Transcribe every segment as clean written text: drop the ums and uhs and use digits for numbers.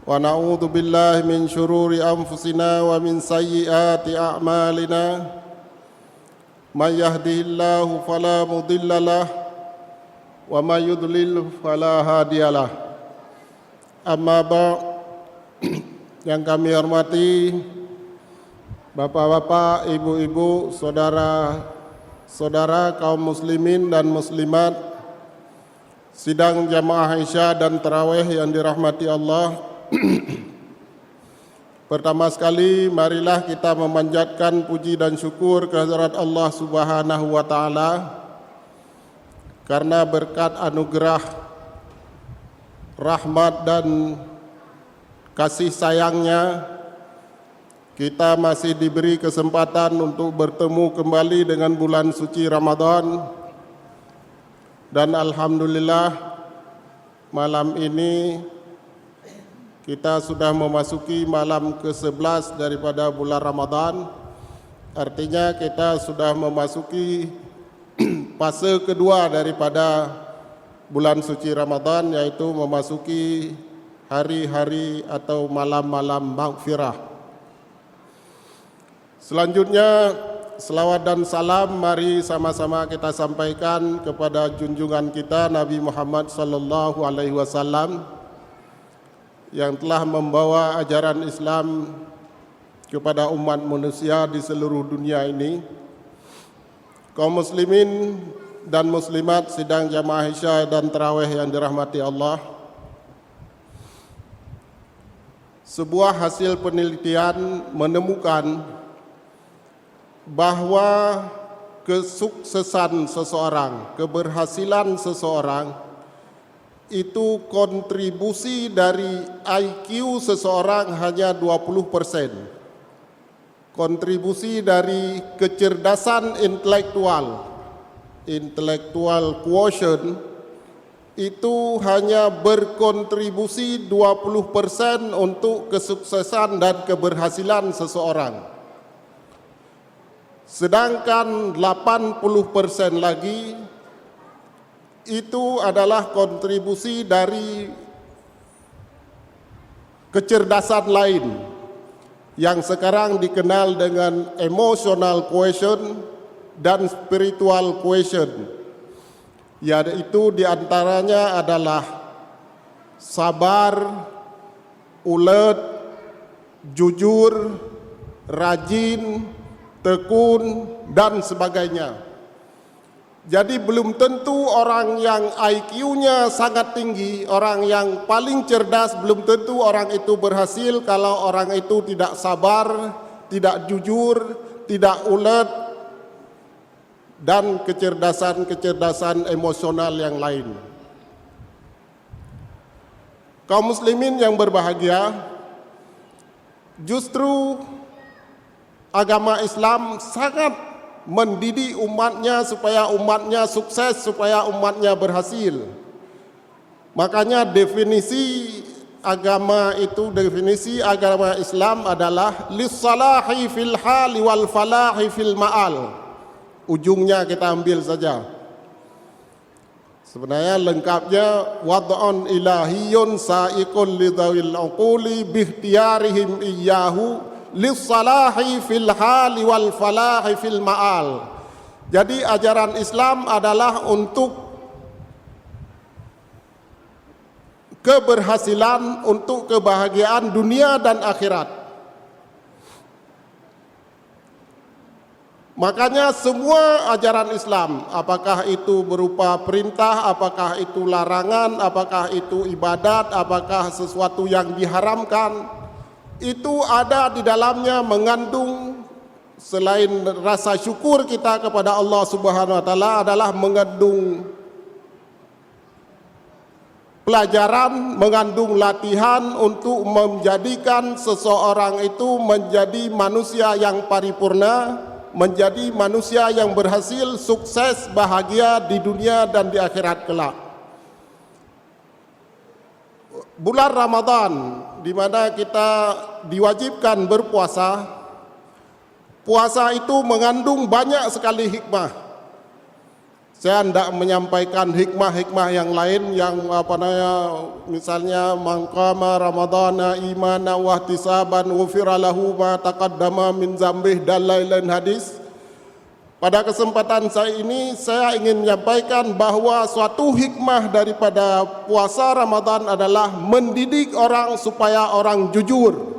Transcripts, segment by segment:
Wa na'udzu billahi min syururi anfusina wa min sayyiati a'malina. May yahdihillahu fala mudhillalah wa may yudlil fala hadiyalah. Amma ba'd. Yang kami hormati Bapak-bapak, ibu-ibu, saudara-saudara kaum muslimin dan muslimat, sidang jamaah Isya dan tarawih yang dirahmati Allah. Pertama sekali, marilah kita memanjatkan puji dan syukur kehadirat Allah Subhanahu wa taala karena berkat anugerah, rahmat dan kasih sayangnya kita masih diberi kesempatan untuk bertemu kembali dengan bulan suci Ramadan. Dan alhamdulillah malam ini kita sudah memasuki malam ke-11 daripada bulan Ramadan. Artinya kita sudah memasuki fase kedua daripada bulan suci Ramadan, yaitu memasuki hari-hari atau malam-malam maghfirah. Selanjutnya, selawat dan salam mari sama-sama kita sampaikan kepada junjungan kita Nabi Muhammad sallallahu alaihi wasallam yang telah membawa ajaran Islam kepada umat manusia di seluruh dunia ini. Kaum muslimin dan muslimat sidang jamaah Isya dan tarawih yang dirahmati Allah, sebuah hasil penelitian menemukan bahwa kesuksesan seseorang, keberhasilan seseorang itu kontribusi dari IQ seseorang hanya 20%. Kontribusi dari kecerdasan intellectual quotient itu hanya berkontribusi 20% untuk kesuksesan dan keberhasilan seseorang. Sedangkan 80% lagi itu adalah kontribusi dari kecerdasan lain yang sekarang dikenal dengan emotional quotient dan spiritual quotient, yaitu diantaranya adalah sabar, ulet, jujur, rajin, tekun, dan sebagainya. Jadi belum tentu orang yang IQ-nya sangat tinggi, orang yang paling cerdas, belum tentu orang itu berhasil kalau orang itu tidak sabar, tidak jujur, tidak ulet, dan kecerdasan emosional yang lain. Kaum muslimin yang berbahagia, justru agama Islam sangat mendidik umatnya supaya umatnya sukses, supaya umatnya berhasil. Makanya definisi agama Islam adalah lis-salahi fil hali wal falahi fil ma'al. Ujungnya kita ambil saja. Sebenarnya lengkapnya wad'un ilahiyyun sa'iqun lidawil uquli bihtiyarihim iyyahu lis-salahi fil hali wal falahi fil ma'al. Jadi ajaran Islam adalah untuk keberhasilan, untuk kebahagiaan dunia dan akhirat. Makanya semua ajaran Islam, apakah itu berupa perintah, apakah itu larangan, apakah itu ibadat, apakah sesuatu yang diharamkan, itu ada di dalamnya mengandung, selain rasa syukur kita kepada Allah Subhanahu wa taala, adalah mengandung pelajaran, mengandung latihan untuk menjadikan seseorang itu menjadi manusia yang paripurna, menjadi manusia yang berhasil, sukses, bahagia di dunia dan di akhirat kelak. Bulan Ramadan di mana kita diwajibkan berpuasa, puasa itu mengandung banyak sekali hikmah. Saya hendak menyampaikan hikmah-hikmah yang lain yang misalnya mangqama ramadhana imana wa ihtisaban ghufira lahu ma taqaddama min dzambih dan lain-lain hadis. Pada kesempatan saya ini saya ingin menyampaikan bahwa suatu hikmah daripada puasa Ramadan adalah mendidik orang supaya orang jujur,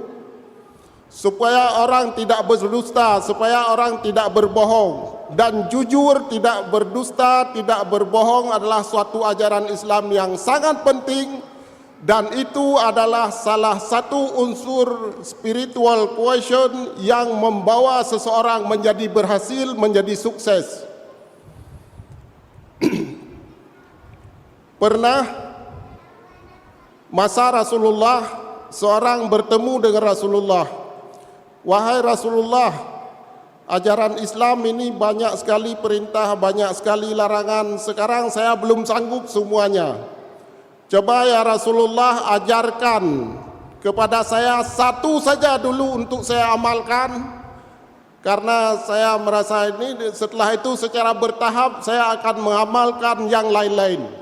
supaya orang tidak berdusta, supaya orang tidak berbohong. Dan jujur, tidak berdusta, tidak berbohong adalah suatu ajaran Islam yang sangat penting, dan itu adalah salah satu unsur spiritual quotient yang membawa seseorang menjadi berhasil, menjadi sukses. Pernah masa Rasulullah, seorang bertemu dengan Rasulullah. Wahai Rasulullah, ajaran Islam ini banyak sekali perintah, banyak sekali larangan. Sekarang saya belum sanggup semuanya. Coba ya Rasulullah, ajarkan kepada saya satu saja dulu untuk saya amalkan. Karena saya merasa ini setelah itu secara bertahap saya akan mengamalkan yang lain-lain.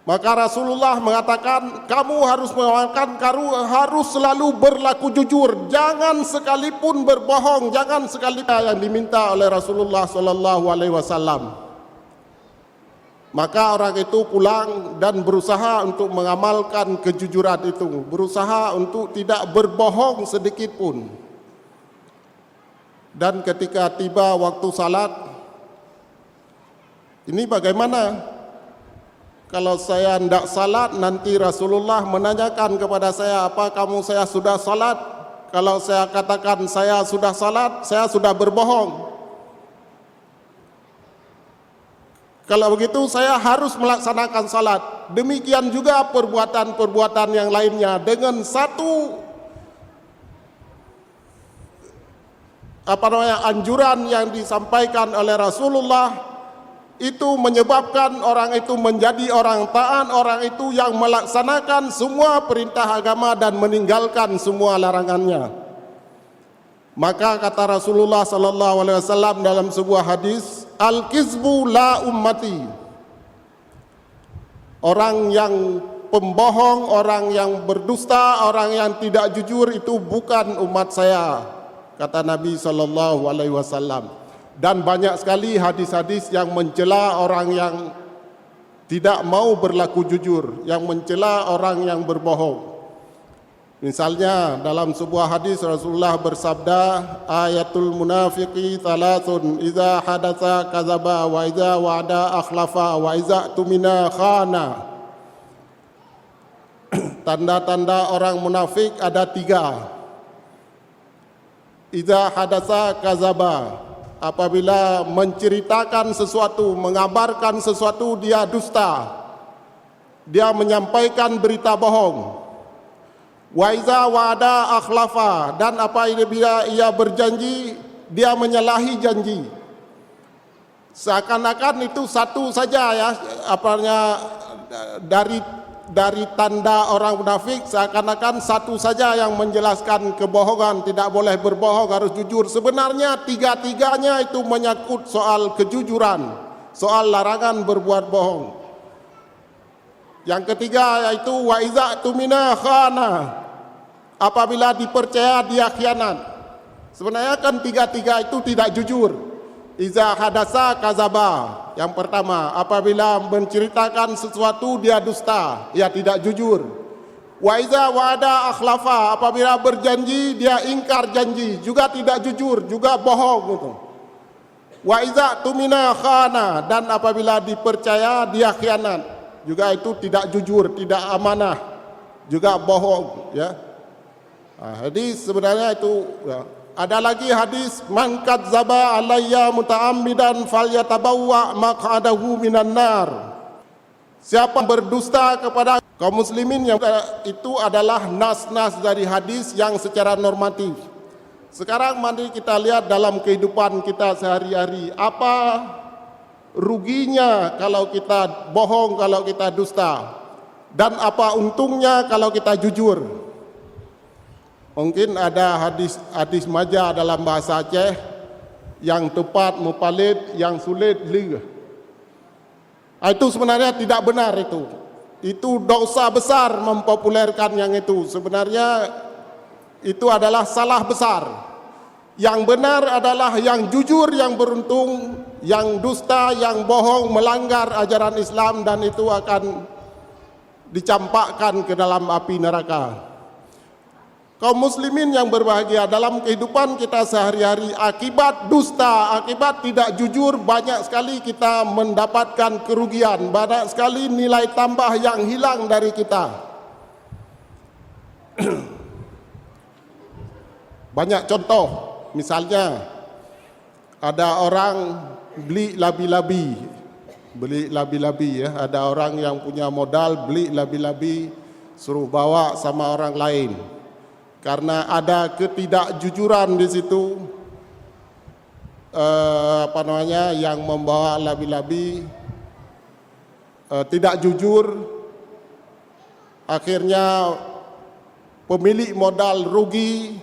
Maka Rasulullah mengatakan, kamu harus mengamalkan, kamu harus selalu berlaku jujur, jangan sekalipun berbohong, jangan sekalipun yang diminta oleh Rasulullah sallallahu alaihi wasallam. Maka orang itu pulang dan berusaha untuk mengamalkan kejujuran itu, berusaha untuk tidak berbohong sedikit pun. Dan ketika tiba waktu salat, ini bagaimana? Kalau saya hendak salat, nanti Rasulullah menanyakan kepada saya, apa kamu saya sudah salat? Kalau saya katakan saya sudah salat, saya sudah berbohong. Kalau begitu saya harus melaksanakan salat. Demikian juga perbuatan-perbuatan yang lainnya. Dengan satu anjuran yang disampaikan oleh Rasulullah, itu menyebabkan orang itu menjadi orang taat, orang itu yang melaksanakan semua perintah agama dan meninggalkan semua larangannya. Maka kata Rasulullah sallallahu alaihi wasallam dalam sebuah hadis, al-kizbu la ummati. Orang yang pembohong, orang yang berdusta, orang yang tidak jujur itu bukan umat saya, kata Nabi sallallahu alaihi wasallam. Dan banyak sekali hadis-hadis yang mencela orang yang tidak mau berlaku jujur, yang mencela orang yang berbohong. Misalnya dalam sebuah hadis Rasulullah bersabda, ayatul munafiqi thalathun, iza hadatsa kadzaba, wa iza wa'ada akhlafa, wa iza tumina khana. Tanda-tanda orang munafik ada 3. Iza hadatsa kadzaba, apabila menceritakan sesuatu, mengabarkan sesuatu, dia dusta, dia menyampaikan berita bohong. Wa iza wa'ada akhlafa, dan apabila ia berjanji, dia menyalahi janji. Seakan-akan itu satu saja ya, dari tanda orang munafik, seakan-akan satu saja yang menjelaskan kebohongan, tidak boleh berbohong, harus jujur. Sebenarnya tiga-tiganya itu menyangkut soal kejujuran, soal larangan berbuat bohong. Yang ketiga yaitu wa iza tumina khana, apabila dipercaya dia khianat. Sebenarnya kan tiga-tiga itu tidak jujur. Iza hadasa kazaba, yang pertama, apabila menceritakan sesuatu dia dusta, ia tidak jujur. Wa iza wa'ada akhlafa, apabila berjanji dia ingkar janji, juga tidak jujur, juga bohong gitu. Wa iza tumina khana, dan apabila dipercaya dia khianat, juga itu tidak jujur, tidak amanah, juga bohong ya. Jadi sebenarnya itu ya. Ada lagi hadis, man kadzaba alayya muta'ammidan falyatabawwa maq'adahu minan nar. Siapa berdusta kepada kaum muslimin, yang itu adalah nas-nas dari hadis yang secara normatif. Sekarang mari kita lihat dalam kehidupan kita sehari-hari, apa ruginya kalau kita bohong, kalau kita dusta, dan apa untungnya kalau kita jujur. Mungkin ada hadis maja dalam bahasa Aceh, yang tepat mupalit, yang sulit li. Itu sebenarnya tidak benar itu. Itu dosa besar mempopulerkan yang itu. Sebenarnya itu adalah salah besar. Yang benar adalah yang jujur, yang beruntung, yang dusta, yang bohong, melanggar ajaran Islam, dan itu akan dicampakkan ke dalam api neraka. Kaum muslimin yang berbahagia, dalam kehidupan kita sehari-hari, akibat dusta, akibat tidak jujur, banyak sekali kita mendapatkan kerugian, banyak sekali nilai tambah yang hilang dari kita. Banyak contoh, misalnya ada orang beli labi-labi ya, ada orang yang punya modal beli labi-labi, suruh bawa sama orang lain. Karena ada ketidakjujuran di situ, yang membawa labi-labi tidak jujur, akhirnya pemilik modal rugi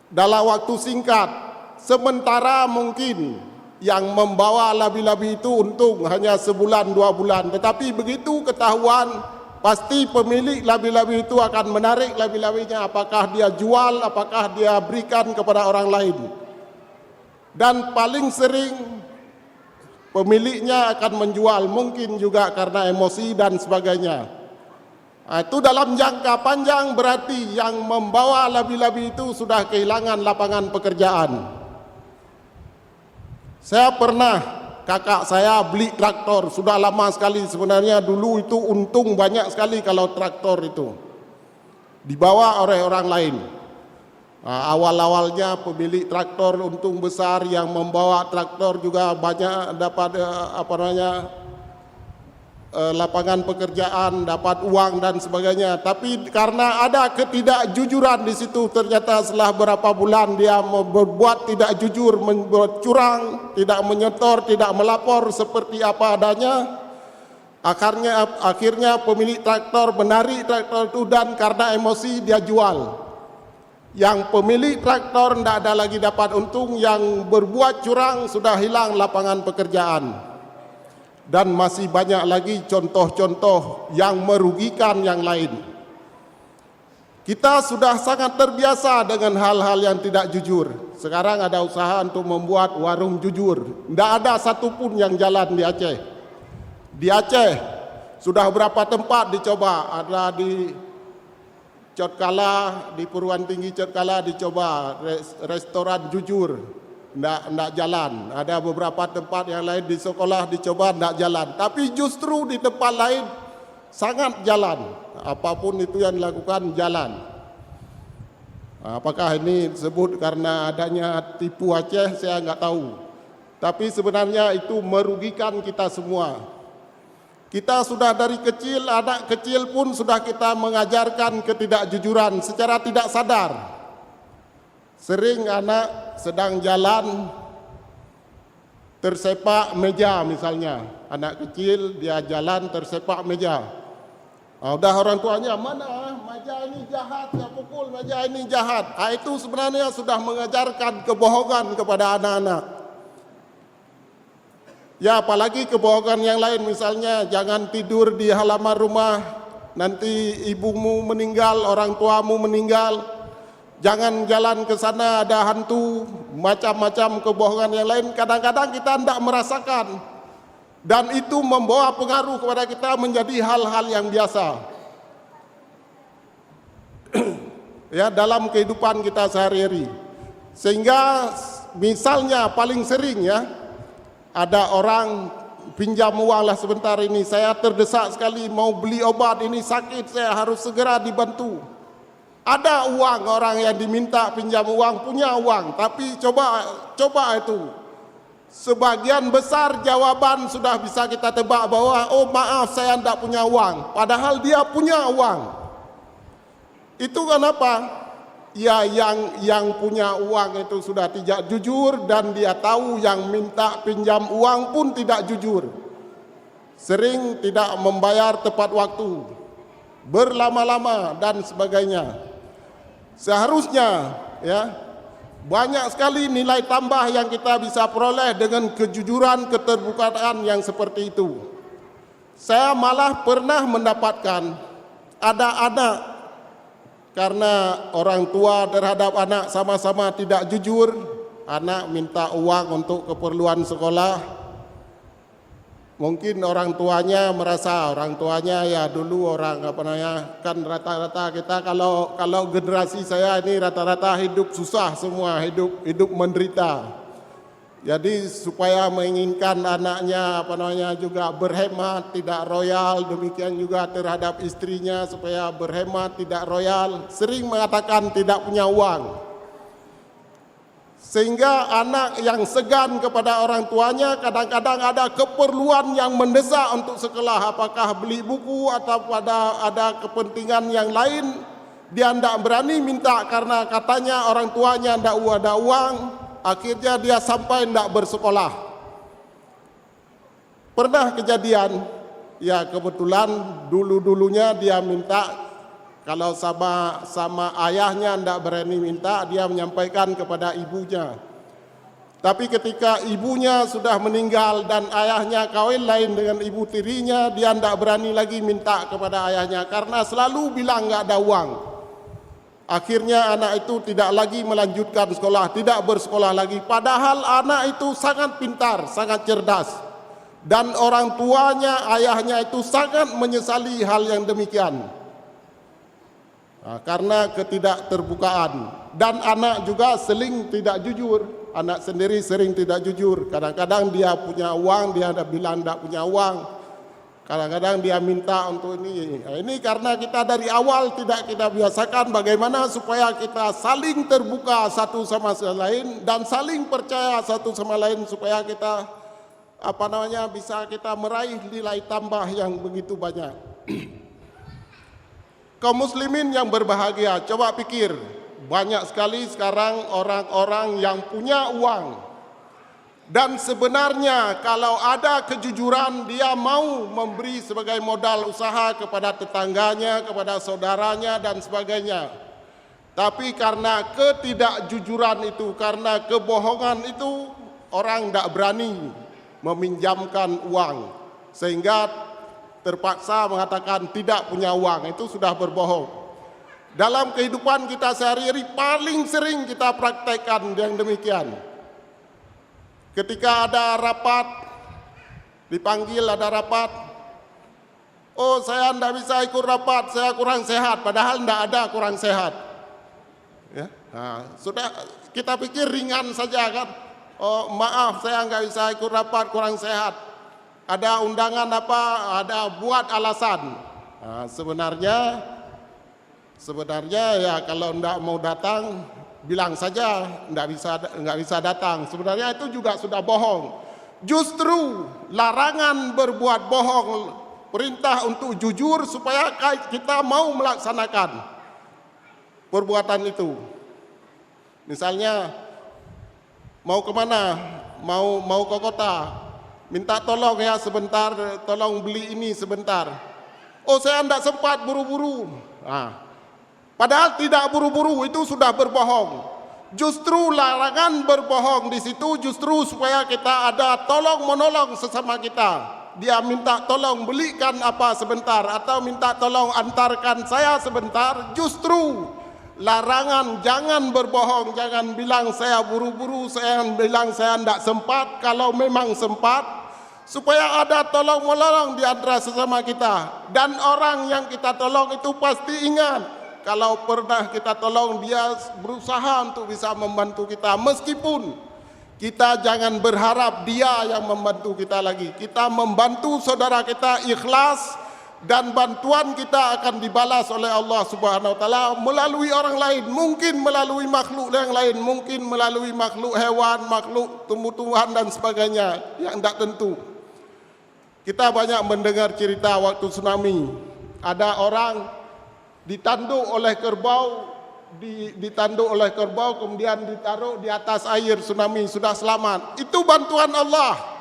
dalam waktu singkat. Sementara mungkin yang membawa labi-labi itu untung hanya sebulan 2 bulan, tetapi begitu ketahuan, pasti pemilik labi-labi itu akan menarik labi-labinya, apakah dia jual, apakah dia berikan kepada orang lain. Dan paling sering pemiliknya akan menjual, mungkin juga karena emosi dan sebagainya. Itu dalam jangka panjang berarti yang membawa labi-labi itu sudah kehilangan lapangan pekerjaan. Saya pernah, kakak saya beli traktor, sudah lama sekali sebenarnya, dulu itu untung banyak sekali kalau traktor itu dibawa oleh orang lain. Awal-awalnya pemilik traktor untung besar, yang membawa traktor juga banyak dapat lapangan pekerjaan, dapat uang dan sebagainya. Tapi karena ada ketidakjujuran di situ, ternyata setelah berapa bulan dia berbuat tidak jujur, membuat curang, tidak menyetor, tidak melapor seperti apa adanya. Akhirnya pemilik traktor menarik traktor itu, dan karena emosi dia jual. Yang pemilik traktor tidak ada lagi dapat untung, yang berbuat curang sudah hilang lapangan pekerjaan. Dan masih banyak lagi contoh-contoh yang merugikan yang lain. Kita sudah sangat terbiasa dengan hal-hal yang tidak jujur. Sekarang ada usaha untuk membuat warung jujur. Tidak ada satupun yang jalan di Aceh. Di Aceh sudah berapa tempat dicoba. Ada di Cotkala, di Perguruan Tinggi Cotkala dicoba restoran jujur. Tidak jalan. Ada beberapa tempat yang lain di sekolah dicoba, tidak jalan. Tapi justru di tempat lain sangat jalan. Apapun itu yang dilakukan jalan. Apakah ini disebut karena adanya tipu Aceh, saya nggak tahu. Tapi sebenarnya itu merugikan kita semua. Kita sudah dari kecil, anak kecil pun sudah kita mengajarkan ketidakjujuran secara tidak sadar. Sering anak sedang jalan tersepak meja misalnya. Anak kecil dia jalan tersepak meja. Udah orang tuanya, mana meja ini jahat, saya pukul meja ini jahat. Itu sebenarnya sudah mengajarkan kebohongan kepada anak-anak. Ya, apalagi kebohongan yang lain, misalnya jangan tidur di halaman rumah, nanti ibumu meninggal, orang tuamu meninggal. Jangan jalan ke sana, ada hantu, macam-macam kebohongan yang lain. Kadang-kadang kita tidak merasakan, dan itu membawa pengaruh kepada kita menjadi hal-hal yang biasa. Ya, dalam kehidupan kita sehari-hari. Sehingga misalnya paling sering ya, ada orang pinjam uang lah sebentar ini, saya terdesak sekali mau beli obat, ini sakit, saya harus segera dibantu. Ada uang, orang yang diminta pinjam uang punya uang, tapi coba itu. Sebagian besar jawaban sudah bisa kita tebak bahwa oh maaf saya tidak punya uang, padahal dia punya uang. Itu kenapa? Ya yang punya uang itu sudah tidak jujur, dan dia tahu yang minta pinjam uang pun tidak jujur. Sering tidak membayar tepat waktu, berlama-lama dan sebagainya. Seharusnya ya Banyak sekali nilai tambah yang kita bisa peroleh dengan kejujuran, keterbukaan yang seperti itu. Saya malah pernah mendapatkan ada anak, karena orang tua terhadap anak sama-sama tidak jujur, anak minta uang untuk keperluan sekolah. Mungkin orang tuanya merasa, orang tuanya ya dulu orang kan rata-rata kita kalau generasi saya ini rata-rata hidup susah semua, hidup menderita. Jadi supaya menginginkan anaknya juga berhemat, tidak royal, demikian juga terhadap istrinya supaya berhemat, tidak royal, sering mengatakan tidak punya uang. Sehingga anak yang segan kepada orang tuanya kadang-kadang ada keperluan yang mendesak untuk sekolah, apakah beli buku atau ada kepentingan yang lain, dia tidak berani minta karena katanya orang tuanya tidak ada uang, akhirnya dia sampai tidak bersekolah. Pernah kejadian, ya kebetulan dulu-dulunya dia minta. Kalau sama ayahnya tidak berani minta, dia menyampaikan kepada ibunya. Tapi ketika ibunya sudah meninggal dan ayahnya kawin lain dengan ibu tirinya, dia tidak berani lagi minta kepada ayahnya karena selalu bilang nggak ada uang. Akhirnya anak itu tidak lagi melanjutkan sekolah, tidak bersekolah lagi. Padahal anak itu sangat pintar, sangat cerdas. Dan orang tuanya, ayahnya itu sangat menyesali hal yang demikian. Karena ketidakterbukaan, dan anak juga sering tidak jujur, anak sendiri sering tidak jujur. Kadang-kadang dia punya uang, dia bilang tidak punya uang. Kadang-kadang dia minta untuk ini. Ini karena kita dari awal tidak kita biasakan bagaimana supaya kita saling terbuka satu sama lain dan saling percaya satu sama lain supaya kita bisa kita meraih nilai tambah yang begitu banyak. Kaum muslimin yang berbahagia, coba pikir, banyak sekali sekarang orang-orang yang punya uang. Dan sebenarnya kalau ada kejujuran, dia mau memberi sebagai modal usaha kepada tetangganya, kepada saudaranya dan sebagainya. Tapi karena ketidakjujuran itu, karena kebohongan itu, orang tidak berani meminjamkan uang. Sehingga terpaksa mengatakan tidak punya uang, itu sudah berbohong. Dalam kehidupan kita sehari-hari paling sering kita praktekkan yang demikian. Ketika ada rapat, dipanggil ada rapat, oh saya tidak bisa ikut rapat, saya kurang sehat, padahal tidak ada kurang sehat. Ya, sudah kita pikir ringan saja kan, oh maaf saya nggak bisa ikut rapat, kurang sehat. Ada undangan ada buat alasan. Sebenarnya ya kalau tidak mau datang, bilang saja nggak bisa datang. Sebenarnya itu juga sudah bohong. Justru larangan berbuat bohong, perintah untuk jujur supaya kita mau melaksanakan perbuatan itu. Misalnya mau kemana? Mau ke kota. Minta tolong ya sebentar, tolong beli ini sebentar. Oh saya tidak sempat, buru-buru. Padahal tidak buru-buru, itu sudah berbohong. Justru larangan berbohong di situ justru supaya kita ada tolong menolong sesama kita. Dia minta tolong belikan apa sebentar atau minta tolong antarkan saya sebentar. Justru larangan jangan berbohong, jangan bilang saya buru-buru, saya bilang saya tidak sempat. Kalau memang sempat, supaya ada tolong-menolong di antara sesama kita. Dan orang yang kita tolong itu pasti ingat, kalau pernah kita tolong, dia berusaha untuk bisa membantu kita. Meskipun kita jangan berharap dia yang membantu kita lagi. Kita membantu saudara kita ikhlas, dan bantuan kita akan dibalas oleh Allah Subhanahu wa taala melalui orang lain, mungkin melalui makhluk yang lain, mungkin melalui makhluk hewan, makhluk tumbuh-tumbuhan dan sebagainya yang tidak tentu. Kita banyak mendengar cerita waktu tsunami, ada orang ditanduk oleh kerbau, kemudian ditaruh di atas air tsunami, sudah selamat. Itu bantuan Allah.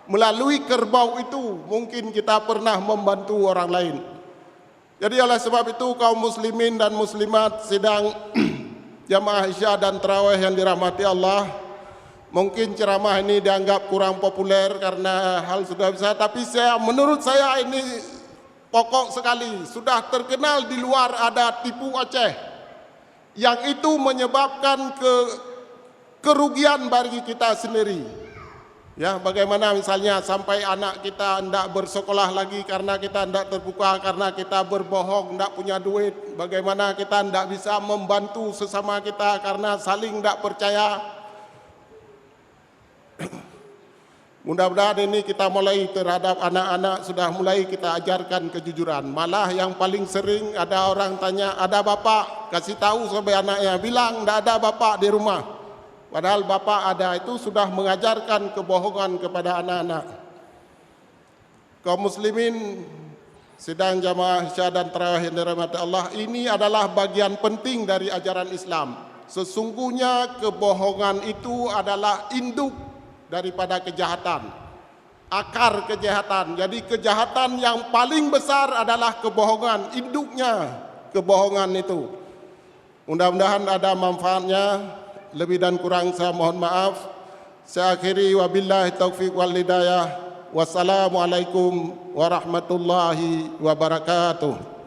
Melalui kerbau itu mungkin kita pernah membantu orang lain. Jadi oleh sebab itu kaum muslimin dan muslimat sedang Jamaah Isya dan Tarawih yang dirahmati Allah, mungkin ceramah ini dianggap kurang populer karena hal sudah bisa, tapi menurut saya ini pokok sekali. Sudah terkenal di luar ada tipu Aceh, yang itu menyebabkan kerugian bagi kita sendiri. Ya, bagaimana misalnya sampai anak kita hendak bersekolah lagi karena kita hendak terbuka, karena kita berbohong, hendak punya duit. Bagaimana kita hendak bisa membantu sesama kita karena saling hendak percaya. Mudah-mudahan ini kita mulai terhadap anak-anak, sudah mulai kita ajarkan kejujuran. Malah yang paling sering ada orang tanya, ada bapak, kasih tahu sampai anaknya, bilang tidak ada bapak di rumah. Padahal bapak ada, itu sudah mengajarkan kebohongan kepada anak-anak. Kaum muslimin sidang jamaah Isya dan Tarawih yang dirahmati Allah, ini adalah bagian penting dari ajaran Islam. Sesungguhnya kebohongan itu adalah induk daripada kejahatan, akar kejahatan. Jadi kejahatan yang paling besar adalah kebohongan, induknya kebohongan itu. Mudah-mudahan ada manfaatnya. Lebih dan kurang saya mohon maaf. Saya akhiri wabillahi taufiq wal hidayah. Wassalamualaikum warahmatullahi wabarakatuh.